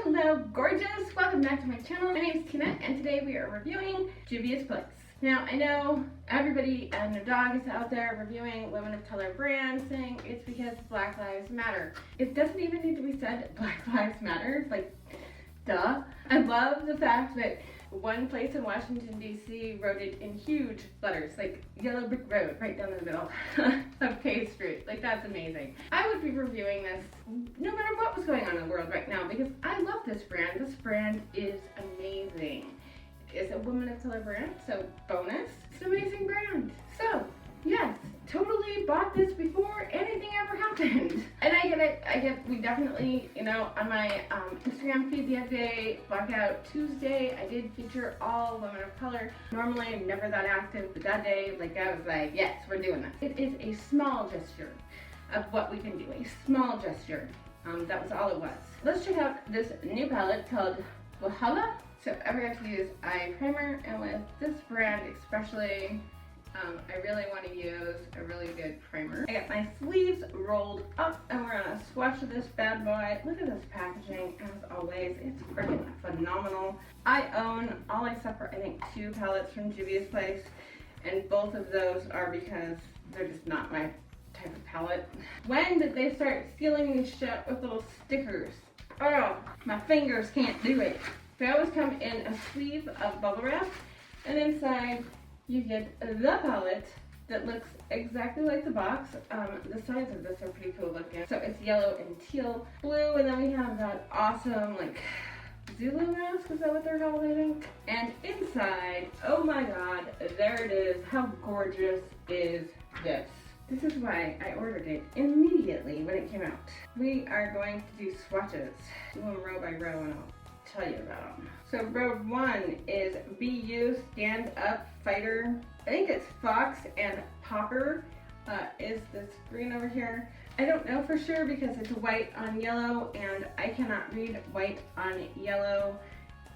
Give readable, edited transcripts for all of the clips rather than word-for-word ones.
Hello gorgeous, welcome back to my channel. My name is Tina and today we are reviewing Juvias Place. Now I know everybody and their dog is out there reviewing women of color brands saying it's because Black Lives Matter. It doesn't even need to be said Black Lives Matter, like duh. I love the fact that one place in Washington DC wrote it in huge letters, like yellow brick road right down the middle of K Street. Like that's amazing. I would be reviewing this no matter what was going on in the world right now because I love this brand. This brand is amazing. It's a woman of color brand, so bonus. It's an amazing brand. So yes, totally bought this before anything ever happened. And I get it, we definitely, you know, on my Instagram feed the other day, Blackout Tuesday, I did feature all women of color. Normally I'm never that active, but that day, like I was like, yes, we're doing this. It is a small gesture of what we can do, a small gesture. That was all it was. Let's check out this new palette called Walhala. So I forgot to use eye primer, and with this brand especially, I really want to use a really good primer. I got my sleeves rolled up and we're gonna swatch this bad boy. Look at this packaging, as always, it's freaking phenomenal. I own all except for I think 2 palettes from Juvias Place, and both of those are because they're just not my type of palette. When did they start sealing these shut with little stickers? Oh, my fingers can't do it. They always come in a sleeve of bubble wrap, and inside you get the palette that looks exactly like the box. The sides of this are pretty cool looking. So it's yellow and teal blue, and then we have that awesome like Zulu mask, is that what they're called, I think? And inside, oh my god, there it is. How gorgeous is this? This is why I ordered it immediately when it came out. We are going to do swatches. Do them row by row and I'll tell you about them. So row 1 is BU Stand Up Fighter. I think it's Fox and Popper is this green over here. I don't know for sure because it's white on yellow and I cannot read white on yellow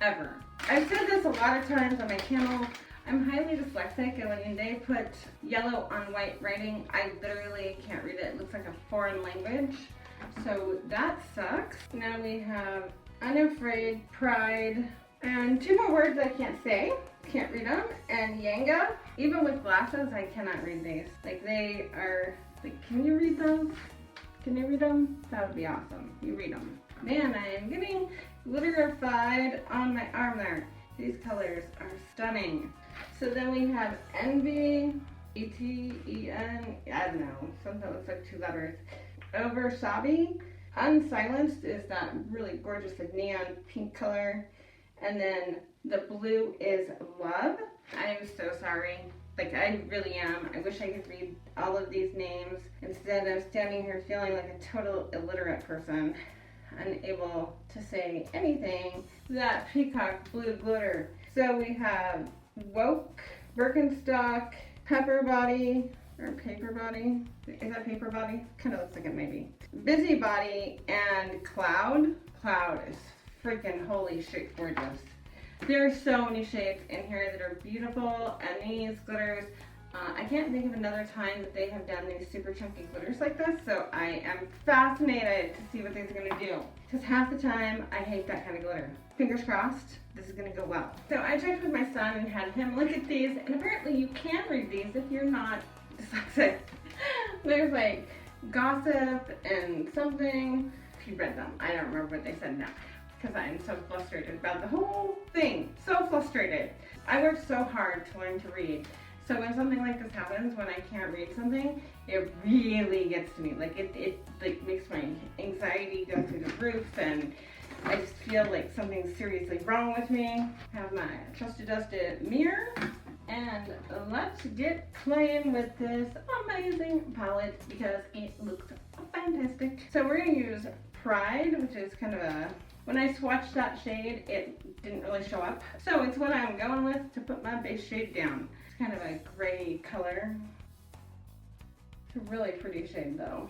ever. I've said this a lot of times on my channel. I'm highly dyslexic, and when they put yellow on white writing, I literally can't read it. It looks like a foreign language. So that sucks. Now we have Unafraid, Pride, and 2 more words I can't say, can't read them, and Yanga. Even with glasses, I cannot read these. Like they are, like, can you read those? Can you read them? That would be awesome. You read them. Man, I am getting glitterified on my arm there. These colors are stunning. So then we have Envy, E-T-E-N, I don't know, something that looks like 2 letters. Over Sabi. Unsilenced is that really gorgeous like neon pink color. And then the blue is Love. I am so sorry. Like I really am. I wish I could read all of these names. Instead I'm standing here feeling like a total illiterate person, unable to say anything. That peacock blue glitter. So we have WOC, Birkenstock, Pepper Body, or Paper Body. Is that Paper Body? Kind of looks like it maybe. Busybody and Cloud. Cloud is freaking holy shit gorgeous. There are so many shades in here that are beautiful, and these glitters, I can't think of another time that they have done these super chunky glitters like this, so I am fascinated to see what these are going to do. Because half the time, I hate that kind of glitter. Fingers crossed, this is going to go well. So I checked with my son and had him look at these, and apparently you can read these if you're not dyslexic. There's like gossip and something. If you read them, I don't remember what they said now. Because I'm so frustrated about the whole thing. So frustrated. I worked so hard to learn to read. So when something like this happens, when I can't read something, it really gets to me. Like it like makes my anxiety go through the roof, and I just feel like something's seriously wrong with me. I have my trusted dusted mirror, and let's get playing with this amazing palette because it looks fantastic. So we're gonna use Pride, which is kind of a, when I swatched that shade, it didn't really show up. So it's what I'm going with to put my base shade down. It's kind of a gray color. It's a really pretty shade though.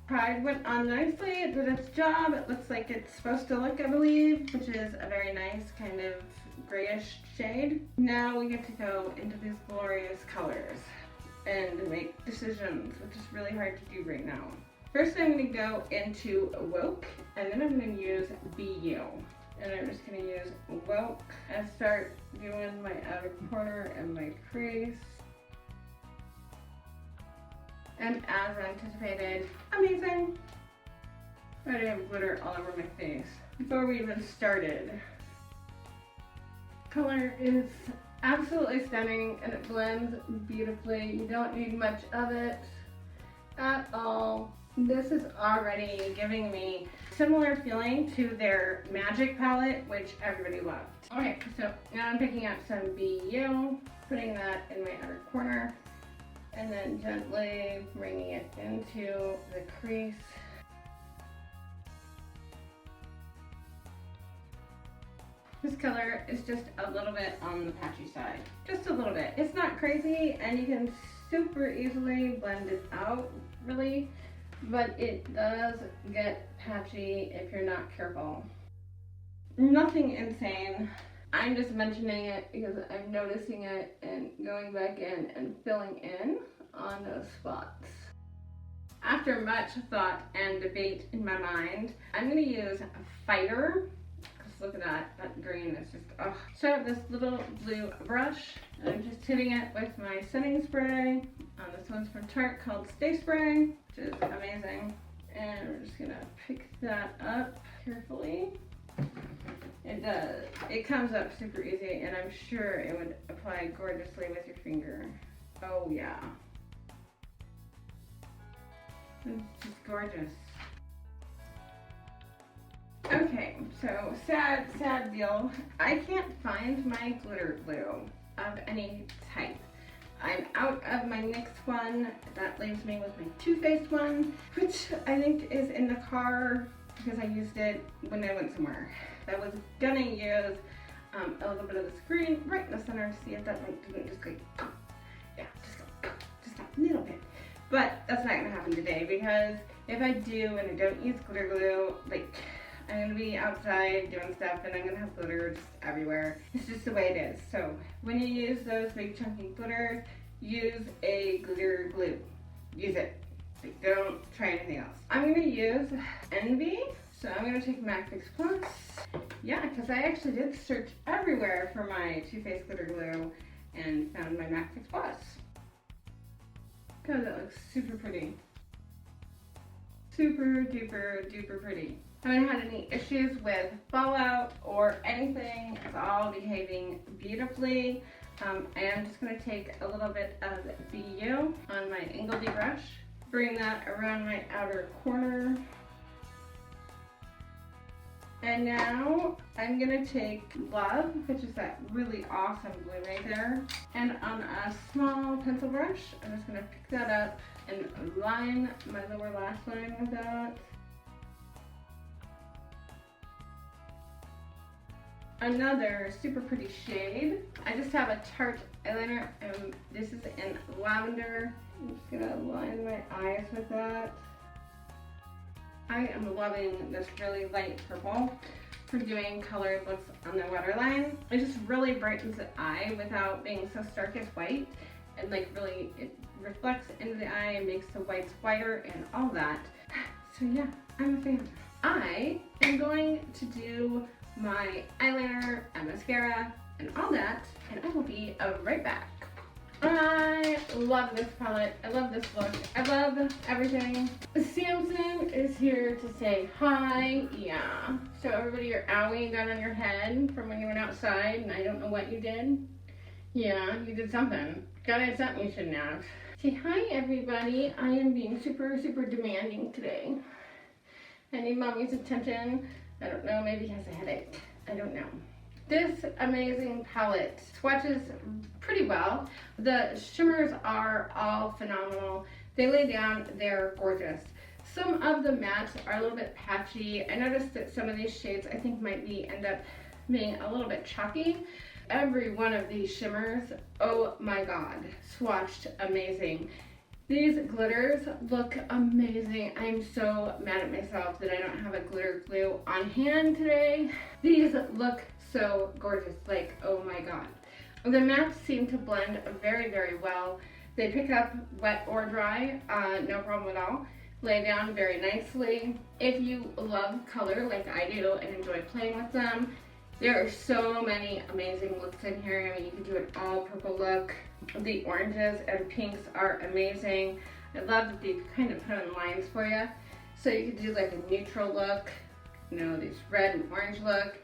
Pride went on nicely, it did its job. It looks like it's supposed to look, I believe, which is a very nice kind of grayish shade. Now we get to go into these glorious colors and make decisions, which is really hard to do right now. First I'm going to go into WOC, and then I'm going to use BU. And I'm just going to use WOC and start doing my outer corner and my crease. And as anticipated, amazing! I already have glitter all over my face before we even started. Color is absolutely stunning and it blends beautifully. You don't need much of it at all. This is already giving me similar feeling to their Magic palette, which everybody loved. Okay, so now I'm picking up some BU, putting that in my outer corner, and then gently bringing it into the crease. This color is just a little bit on the patchy side. Just a little bit. It's not crazy and you can super easily blend it out, really, but it does get patchy if you're not careful. Nothing insane. I'm just mentioning it because I'm noticing it and going back in and filling in on those spots. After much thought and debate in my mind, I'm going to use a Fighter. Look at that green is just, oh. So I have this little blue brush, and I'm just hitting it with my setting spray. This one's from Tarte called Stay Spray, which is amazing. And we're just gonna pick that up carefully. It does. It comes up super easy, and I'm sure it would apply gorgeously with your finger. Oh yeah. It's just gorgeous. Okay, so sad deal. I can't find my glitter glue of any type. I'm out of my NYX one. That leaves me with my Too Faced one, which I think is in the car because I used it when I went somewhere. I was gonna use a little bit of this green right in the center to see if that like didn't just go, yeah, just a little bit. But that's not gonna happen today because if I do and I don't use glitter glue, like, I'm gonna be outside doing stuff and I'm gonna have glitter just everywhere. It's just the way it is. So when you use those big chunky glitters, use a glitter glue. Use it. Like, don't try anything else. I'm gonna use Envy. So I'm gonna take MAC Fix Plus. Yeah, because I actually did search everywhere for my Too Faced glitter glue and found my MAC Fix Plus. God, that looks super pretty. Super duper duper pretty. Haven't had any issues with fallout or anything. It's all behaving beautifully. I am just going to take a little bit of BU on my Ingledy brush, bring that around my outer corner. And now I'm going to take Love, which is that really awesome blue right there, and on a small pencil brush, I'm just going to pick that up and line my lower lash line with that. Another super pretty shade. I just have a Tarte eyeliner, and this is in Lavender. I'm just gonna line my eyes with that. I am loving this really light purple for doing colored looks on the waterline. It just really brightens the eye without being so stark as white, and like really it reflects into the eye and makes the whites whiter and all that. So yeah, I'm a fan. I am going to do my eyeliner and mascara and all that, and I will be right back. I love this palette. I love this look. I love everything. Samson is here to say hi. Yeah. So everybody, you're owing down on your head from when you went outside and I don't know what you did. Yeah, you did something. God, I had something you shouldn't have. Say hi, everybody. I am being super, super demanding today. I need mommy's attention. I don't know, maybe he has a headache. I don't know. This amazing palette swatches pretty well. The shimmers are all phenomenal. They lay down, they're gorgeous. Some of the mattes are a little bit patchy. I noticed that some of these shades I think might end up being a little bit chalky. Every one of these shimmers, oh my god, swatched amazing. These glitters look amazing. I'm so mad at myself that I don't have a glitter glue on hand today. These look so gorgeous, like, oh my god. The mattes seem to blend very, very well. They pick up wet or dry, no problem at all. lay down very nicely. If you love color like I do and enjoy playing with them, there are so many amazing looks in here. I mean, you can do an all purple look. The oranges and pinks are amazing. I love that they kind of put on lines for you. So you could do like a neutral look, you know, these red and orange look,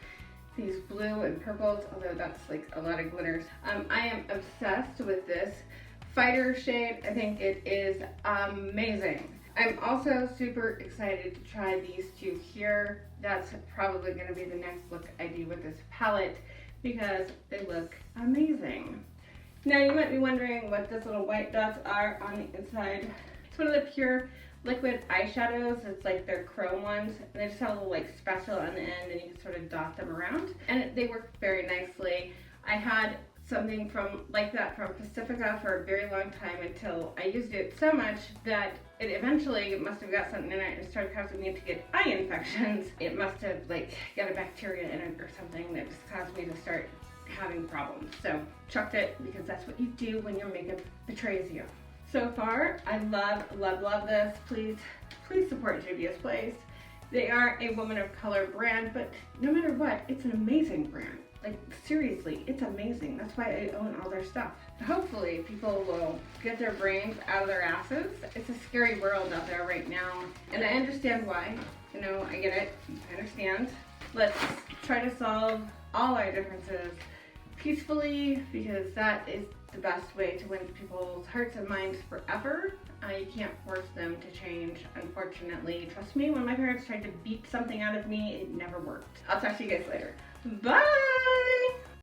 these blue and purples, although that's like a lot of glitters. I am obsessed with this fighter shade. I think it is amazing. I'm also super excited to try these two here. That's probably going to be the next look I do with this palette because they look amazing. Now you might be wondering what those little white dots are on the inside. It's one of the pure liquid eyeshadows. It's like they're chrome ones. And they just have a little like spatula on the end and you can sort of dot them around. And they work very nicely. I had something like that from Pacifica for a very long time until I used it so much that it eventually must have got something in it and started causing me to get eye infections. It must have like got a bacteria in it or something that just caused me to start having problems. So chucked it because that's what you do when your makeup betrays you. So far, I love, love, love this. Please support Juvias Place. They are a woman of color brand, but no matter what, it's an amazing brand. Like, seriously, it's amazing. That's why I own all their stuff. Hopefully, people will get their brains out of their asses. It's a scary world out there right now, and I understand why. You know, I get it. I understand. Let's try to solve all our differences peacefully, because that is the best way to win people's hearts and minds forever. You can't force them to change, unfortunately. Trust me, when my parents tried to beat something out of me, it never worked. I'll talk to you guys later. Bye!